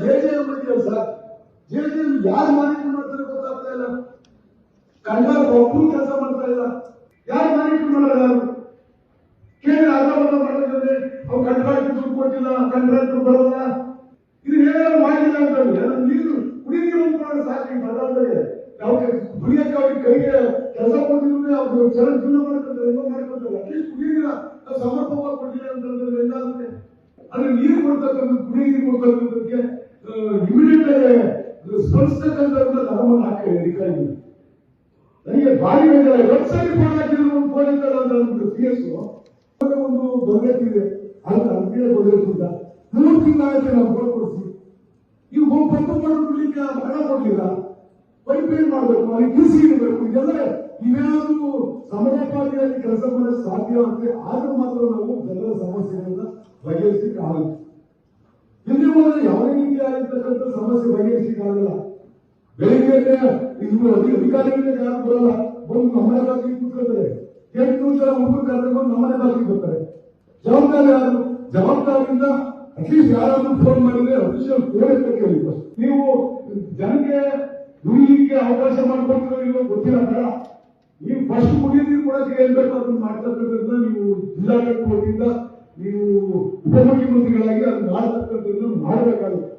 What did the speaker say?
J ಮಾಡಿದ್ರು sir. J ಯಾರು monitor ಮಾಡ್ತಾರೆ ಗೊತ್ತಾಗ್ತಾ ಇಲ್ಲ. ಕಂಡಾಗ ಒಬ್ಬರು ಕೆಲಸ ಮಾಡ್ತಾ ಇಲ್ಲ. ಯಾರು ಮಾನಿಟರ್ ಮಾಡೋದು? ಯಾರು ಕೇಳಿ ಅರ್ಧವನ್ನ ಮಾಡಿದ್ರೆ ಅವ್ರು ಕಂಟ್ರಾಕ್ಟ್ ದುಡ್ಡು ಕೊಟ್ಟಿಲ್ಲ, ಕಂಟ್ರಾಕ್ಟ್ ಬರಲ್ಲ, ಇದು ಏನಾದ್ರು ಮಾಡಿಲ್ಲ ಅಂತಂದ್ರೆ ನೀರು ಕುಡಿಯೋ ಸಾಕಿ ಬರಲ್ದೆ ನಾವು ಕುಡಿಯಕ್ಕೆ ಅವ್ರಿಗೆ ಕೈಗೆ ಕೆಲಸ ಕೊಟ್ಟಿದ್ರೆ ಅವ್ರು ಚೆನ್ನಾಗಿ ಜೀವನ ಮಾಡ್ಕೊಂತಾರೆ, ಏನೋ ಮಾಡ್ಕೊಂತಾರೆ. ಅಟ್ಲೀಸ್ಟ್ ಕುಡಿಯಿಲ್ಲ ಸಮರ್ಪಕವಾಗಿ ಕೊಟ್ಟಿಲ್ಲ ಅಂತಂದ್ರೆ ಏನಾಗುತ್ತೆ? ಅಂದ್ರೆ ನೀರು ಕೊಡ್ತಕ್ಕಂಥ ಕುಡಿಯ ನೀರು ಕೊಡ್ತಕ್ಕಂಥದ್ದಕ್ಕೆ ಇಮಿಡಿಯೇಟ್ ಸ್ಪರ್ಶತಕ್ಕಂಥ ನಮ್ಮನ್ನು ಹಾಕಿ ಅಧಿಕಾರಿ ನನಗೆ ಭಾರಿ ಬೇಜಾರ. ವೆಬ್ಸೈಟ್ ಫೋನ್ ಹಾಕಿದ್ರು ಒಂದು ಫೋನ್ ಇತ್ತಲ್ಲ ಅಂತ ಅಂದ್ಬಿಟ್ಟು CS ಒಂದು ದೊಡ್ಡದಿದೆ ಅಂತ ಅಂಕೇಳ ದೊಡ್ಡದಿಲ್ಲ 3 ತಿಂಗಳಾಯ್ತು ನಾವು ಫೋನ್ ಕೊಡಿಸಿ. ನೀವು ಹೋಗಿ ಪಂಪ್ ಮಾಡಿ ಬಿಡ್ಲಿಕ್ಕೆ ಹಣ ಕೊಡ್ಲಿಲ್ಲ, ಪೈಪ್ಲೈನ್ ಮಾಡಬೇಕು, ಅಲ್ಲಿ ಕಿಸಿ ಇಡಬೇಕು. ಇದೆಲ್ಲ ಇವೇನಾದ್ರೂ ಸಮರೋಪಾದಿಯಾಗಿ ಕೆಲಸ ಮಾಡಲು ಸಾಧ್ಯ ಆಗುತ್ತೆ. ಆದ್ರೂ ಮಾತ್ರ ನಾವು ಜನರ ಸಮಸ್ಯೆಗಳನ್ನ ಬಗೆಹರಿಸಲಿಕ್ಕೆ ಆಗುತ್ತೆ. ಇಲ್ಲಿ ಹೋದ್ರೆ ಯಾವುದೇ ರೀತಿಯಾಗಿರ್ತಕ್ಕಂಥ ಸಮಸ್ಯೆ ಬಗೆಹರಿಸಲಿಕ್ಕೆ ಆಗಲ್ಲ. ಬೆಳಿಗ್ಗೆ ಇನ್ನು ಅಧಿಕಾರಿಗಳಿಗೆ ಯಾರು ಬರಲ್ಲ, ಬಂದು ನಮ್ಮನೆ ಬಾಗಿಲಿಗೆ ಕೂತ್ಕೊಳ್ತಾರೆ. 8 ಜನ ಹುಡುಗರು ಕರ್ಕೊಂಡು ನಮ್ಮನೆ ಬಾಗಿಲಿಗೆ ಬರ್ತಾರೆ. ಜವಾಬ್ದಾರಿ ಯಾರು? ಜವಾಬ್ದಾರಿಯಿಂದ ಅಟ್ಲೀಸ್ಟ್ ಯಾರಾದ್ರೂ ಫೋನ್ ಮಾಡಿದ್ರೆ ಅಫಿಷಿಯಲ್ ಫೋನ್ ಅಂತ ಕೇಳಿ. ನೀವು ಜನಕ್ಕೆ ದುಡಿಲಿಕ್ಕೆ ಅವಕಾಶ ಮಾಡ್ಕೊಳ್ತೀರೋ ಇಲ್ವೋ ಗೊತ್ತಿಲ್ಲ. ಬೇಡ, ನೀವು ಫಸ್ಟ್ ಕುಡಿಯ ನೀರು ಕೊಡಕ್ಕೆ ಏನ್ ಬೇಕು ಅದನ್ನ ಮಾಡ್ತಕ್ಕಂಥದ್ದನ್ನ ನೀವು ಜಿಲ್ಲಾಡಳಿತ ವತಿಯಿಂದ ನೀವು ಉಪಮುಖ್ಯಮಂತ್ರಿಗಳಾಗಿ ಅದನ್ನ ಮಾಡ್ತಕ್ಕಂಥದ್ದನ್ನ ಮಾಡಬೇಕಾಗುತ್ತೆ.